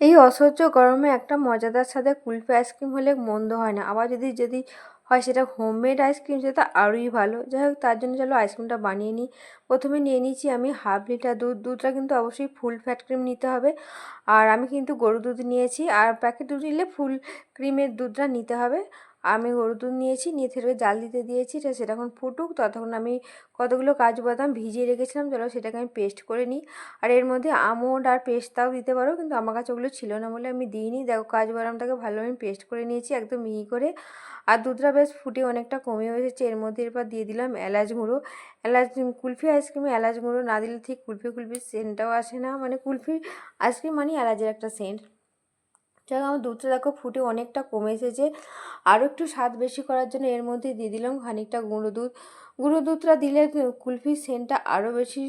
এই অসহ্য গরমে একটা মজাদার সাথে কুলফি আইসক্রিম হলে মন্দ হয় না। আবার যদি হয় সেটা হোমমেড আইসক্রিম, সেটা আরোই ভালো। যাই হোক, তার জন্য চলো আইসক্রিমটা বানিয়ে নিই। প্রথমে নিয়ে নিচ্ছি আমি হাফ লিটার দুধটা কিন্তু অবশ্যই ফুল ফ্যাট ক্রিম নিতে হবে। আর আমি কিন্তু গরুর দুধ নিয়েছি, আর প্যাকেট দুধ নিলে ফুল ক্রিমের দুধটা নিতে হবে। আমি গরুর দুধ নিয়েছি, নিয়ে থেকে জাল দিতে দিয়েছি। সেটা এখন ফুটুক, ততক্ষণ আমি কতগুলো কাজু বাদাম ভিজিয়ে রেখেছিলাম, চলো সেটাকে আমি পেস্ট করে নিই। আর এর মধ্যে আমন্ড আর পেস্তাও দিতে পারো, কিন্তু আমার কাছে ওগুলো ছিল না বলে আমি দিইনি। দেখো, কাজু বাদামটাকে ভালো আমি পেস্ট করে নিয়েছি একদম মিহি করে। আর দুধটা বেশ ফুটে অনেকটা কমে এসেছে। এর মধ্যে এরপর দিয়ে দিলাম এলাচ গুঁড়ো। কুলফি আইসক্রিমে এলাচ গুঁড়ো না দিলে ঠিক কুলফি সেন্টটাও আসে না, মানে কুলফি আইসক্রিম মানে এলাচের একটা সেন্ট। যাই হোক, আমার দুধটা দেখো ফুটে অনেকটা কমে এসেছে। আরও একটু স্বাদ বেশি করার জন্য এর মধ্যে দিয়ে দিলাম খানিকটা গুঁড়ো দুধ। গুঁড়ো দুধটা দিলে কুলফির সেন্টটা আরও বেশি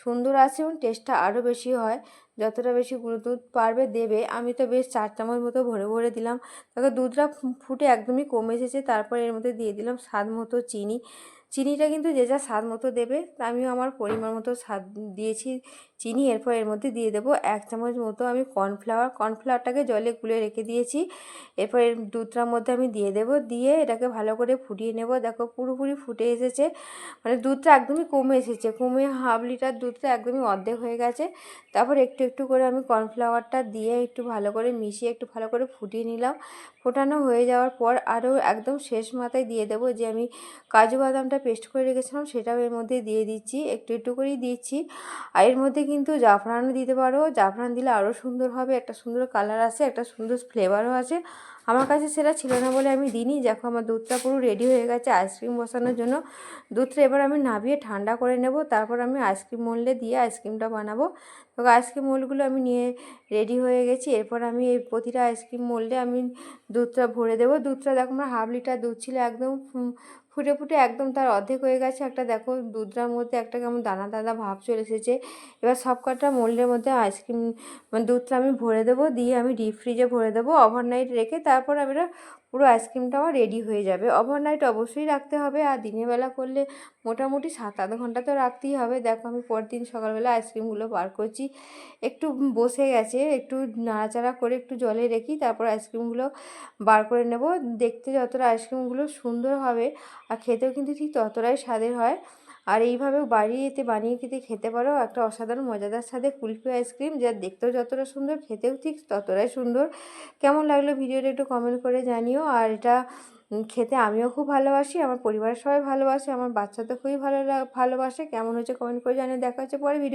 সুন্দর আসে এবং টেস্টটা আরও বেশি হয়। যতটা বেশি গুঁড়ো দুধ পারবে দেবে। আমি তো বেশ 4 চামচ মতো ভরে ভরে দিলাম। দেখো, দুধটা ফুটে একদমই কমে এসেছে। তারপর এর মধ্যে দিয়ে দিলাম স্বাদ মতো চিনি। চিনিটা কিন্তু যে যা স্বাদ মতো দেবে, আমিও আমার পরিমাণ মতো স্বাদ দিয়েছি চিনি। এরপর এর মধ্যে দিয়ে দেবো 1 চামচ মতো আমি কর্নফ্লাওয়ারটাকে জলে গুলে রেখে দিয়েছি। এরপর এর দুধটার মধ্যে আমি দিয়ে দেবো, দিয়ে এটাকে ভালো করে ফুটিয়ে নেব। দেখো, পুরোপুরি ফুটে এসেছে, মানে দুধটা একদমই কমে এসেছে, কমে হাফ লিটার দুধটা একদমই অর্ধেক হয়ে গেছে। তারপর একটু একটু করে আমি কর্নফ্লাওয়ারটা দিয়ে একটু ভালো করে মিশিয়ে একটু ভালো করে ফুটিয়ে নিলাম। ফোটানো হয়ে যাওয়ার পর আরও একদম শেষ মাথায় দিয়ে দেবো যে আমি কাজু বাদামটা পেস্ট করে রেখেছিলাম, সেটাও এর মধ্যে দিয়ে দিচ্ছি, একটু একটু করেই দিচ্ছি। আর এর মধ্যে কিন্তু জাফরানও দিতে পারো, জাফরান দিলে আরও সুন্দর হবে, একটা সুন্দর কালার আসে, একটা সুন্দর ফ্লেভারও আছে। আমার কাছে সেটা ছিল না বলে আমি দিইনি। দেখো, আমার দুধটা পুরো রেডি হয়ে গেছে আইসক্রিম বসানোর জন্য। দুধটা এবার আমি নামিয়ে ঠান্ডা করে নেব, তারপর আমি আইসক্রিম মোল্ডে দিয়ে আইসক্রিমটা বানাবো। তো আইসক্রিম মোল্ডগুলো আমি নিয়ে রেডি হয়ে গেছি। এরপর আমি এই প্রতিটা আইসক্রিম মোল্ডে আমি দুধটা ভরে দেবো। দুধটা দেখো, আমার হাফ লিটার দুধ ছিল, একদম ফুটে ফুটে একদম তার অর্ধেক হয়ে গেছে। একটা দেখো, দুধটার মধ্যে একটা কেমন দানা দানা ভাব চলে এসেছে। এবার সব কটা মোল্ডের মধ্যে আইসক্রিম মানে দুধটা আমি ভরে দেবো, দিয়ে আমি ডিপ ফ্রিজে ভরে দেবো ওভারনাইট রেখে। তারপর আমি পুরো আইসক্রিমটা আমার রেডি হয়ে যাবে। ওভারনাইট অবশ্যই রাখতে হবে, আর দিনের বেলা করলে মোটামুটি 7-8 ঘন্টা তো রাখতেই হবে। দেখো, আমি পরের দিন সকালবেলা আইসক্রিমগুলো বার করছি, একটু বসে গেছে, একটু নাড়াচাড়া করে একটু জলে রেখি, তারপর আইসক্রিমগুলো বার করে নেব। দেখতে যতটা আইসক্রিমগুলো সুন্দর হবে, আর খেতেও কিন্তু ঠিক ততটাই স্বাদের হয়। আর এইভাবেও বানিয়ে খেতে পারো, একটা অসাধারণ মজাদার স্বাদের কুলফি আইসক্রিম, যা দেখতেও যতটা সুন্দর খেতেও ঠিক ততটাই সুন্দর। কেমন লাগলো ভিডিওটা একটু কমেন্ট করে জানিও। আর এটা খেতে আমিও খুব ভালোবাসি, আমার পরিবারের সবাই ভালোবাসে, আমার বাচ্চা তো খুবই ভালোবাসে। কেমন হয়েছে কমেন্ট করে জানিয়ে। দেখা হচ্ছে পরে ভিডিও।